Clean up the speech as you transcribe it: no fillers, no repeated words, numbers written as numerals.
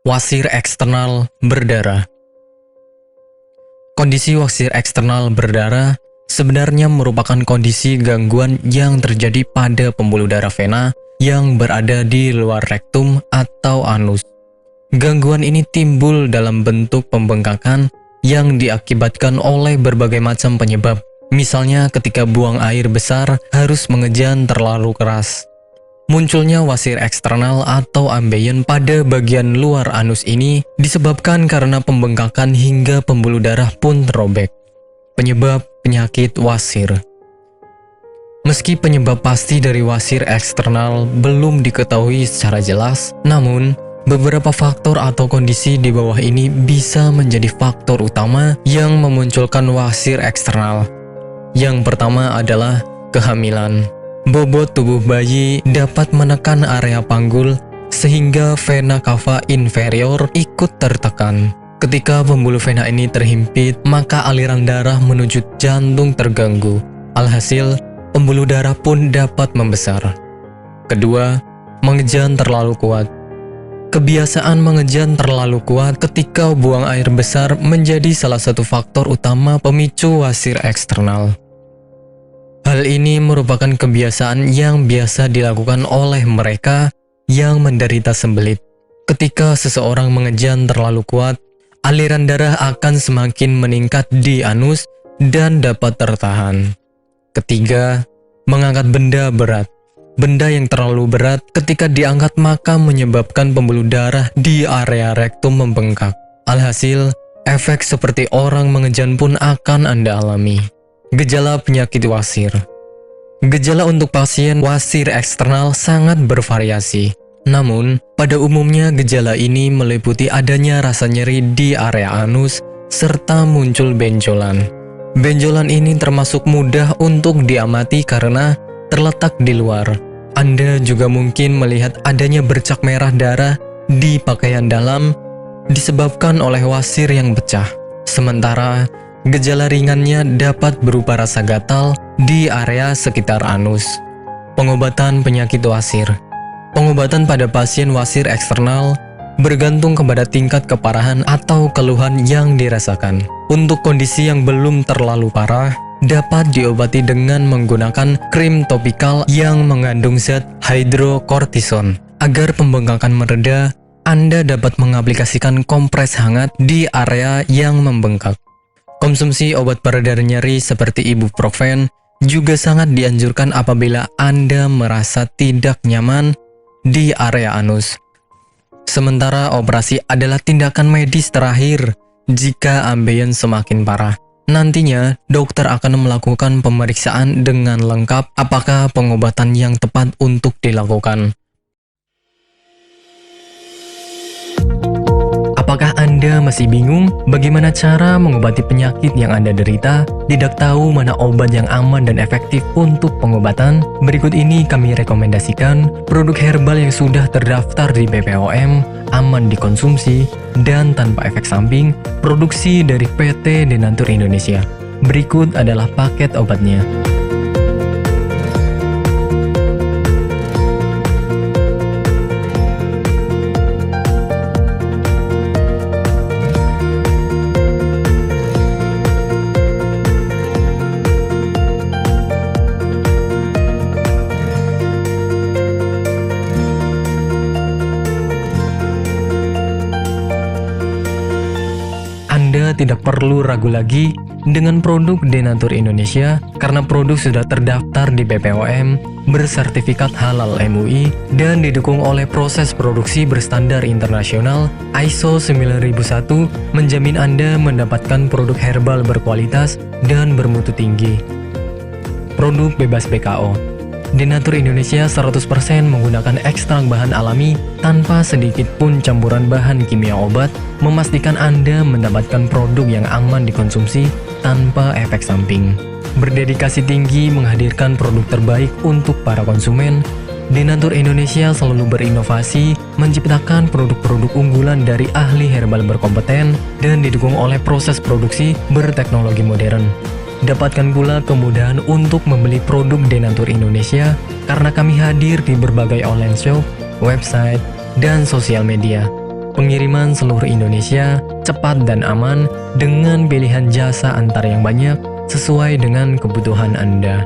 Wasir eksternal berdarah. Kondisi wasir eksternal berdarah sebenarnya merupakan kondisi gangguan yang terjadi pada pembuluh darah vena yang berada di luar rektum atau anus. Gangguan ini timbul dalam bentuk pembengkakan yang diakibatkan oleh berbagai macam penyebab. Misalnya ketika buang air besar harus mengejan terlalu keras. Munculnya wasir eksternal atau ambeien pada bagian luar anus ini disebabkan karena pembengkakan hingga pembuluh darah pun terobek. Penyebab penyakit wasir. Meski penyebab pasti dari wasir eksternal belum diketahui secara jelas, namun beberapa faktor atau kondisi di bawah ini bisa menjadi faktor utama yang memunculkan wasir eksternal. Yang pertama adalah kehamilan. Bobot tubuh bayi dapat menekan area panggul sehingga vena cava inferior ikut tertekan. Ketika pembuluh vena ini terhimpit, maka aliran darah menuju jantung terganggu. Alhasil, pembuluh darah pun dapat membesar. Kedua, mengejan terlalu kuat. Kebiasaan mengejan terlalu kuat ketika buang air besar menjadi salah satu faktor utama pemicu wasir eksternal. Hal ini merupakan kebiasaan yang biasa dilakukan oleh mereka yang menderita sembelit. Ketika seseorang mengejan terlalu kuat, aliran darah akan semakin meningkat di anus dan dapat tertahan. Ketiga, mengangkat benda berat. Benda yang terlalu berat ketika diangkat maka menyebabkan pembuluh darah di area rektum membengkak. Alhasil, efek seperti orang mengejan pun akan Anda alami. Gejala penyakit wasir. Gejala untuk pasien wasir eksternal sangat bervariasi. Namun, pada umumnya gejala ini meliputi adanya rasa nyeri di area anus serta muncul benjolan. Benjolan ini termasuk mudah untuk diamati karena terletak di luar. Anda juga mungkin melihat adanya bercak merah darah di pakaian dalam disebabkan oleh wasir yang pecah. Sementara, gejala ringannya dapat berupa rasa gatal di area sekitar anus. Pengobatan penyakit wasir. Pengobatan pada pasien wasir eksternal bergantung kepada tingkat keparahan atau keluhan yang dirasakan. Untuk kondisi yang belum terlalu parah, dapat diobati dengan menggunakan krim topikal yang mengandung zat hidrokortison. Agar pembengkakan mereda, Anda dapat mengaplikasikan kompres hangat di area yang membengkak. Konsumsi obat pereda nyeri seperti ibuprofen juga sangat dianjurkan apabila Anda merasa tidak nyaman di area anus. Sementara operasi adalah tindakan medis terakhir jika ambeien semakin parah. Nantinya, dokter akan melakukan pemeriksaan dengan lengkap apakah pengobatan yang tepat untuk dilakukan. Apakah Anda masih bingung bagaimana cara mengobati penyakit yang Anda derita? Tidak tahu mana obat yang aman dan efektif untuk pengobatan? Berikut ini kami rekomendasikan produk herbal yang sudah terdaftar di BPOM, aman dikonsumsi, dan tanpa efek samping, produksi dari PT Denatur Indonesia. Berikut adalah paket obatnya. Anda tidak perlu ragu lagi dengan produk Denatur Indonesia karena produk sudah terdaftar di BPOM, bersertifikat halal MUI, dan didukung oleh proses produksi berstandar internasional ISO 9001 menjamin Anda mendapatkan produk herbal berkualitas dan bermutu tinggi. Produk bebas BKO. Denatur Indonesia 100% menggunakan ekstrak bahan alami tanpa sedikit pun campuran bahan kimia obat, memastikan Anda mendapatkan produk yang aman dikonsumsi tanpa efek samping. Berdedikasi tinggi menghadirkan produk terbaik untuk para konsumen, Denatur Indonesia selalu berinovasi, menciptakan produk-produk unggulan dari ahli herbal berkompeten dan didukung oleh proses produksi berteknologi modern. Dapatkan pula kemudahan untuk membeli produk Denatur Indonesia karena kami hadir di berbagai online shop, website, dan sosial media. Pengiriman seluruh Indonesia cepat dan aman dengan pilihan jasa antar yang banyak sesuai dengan kebutuhan Anda.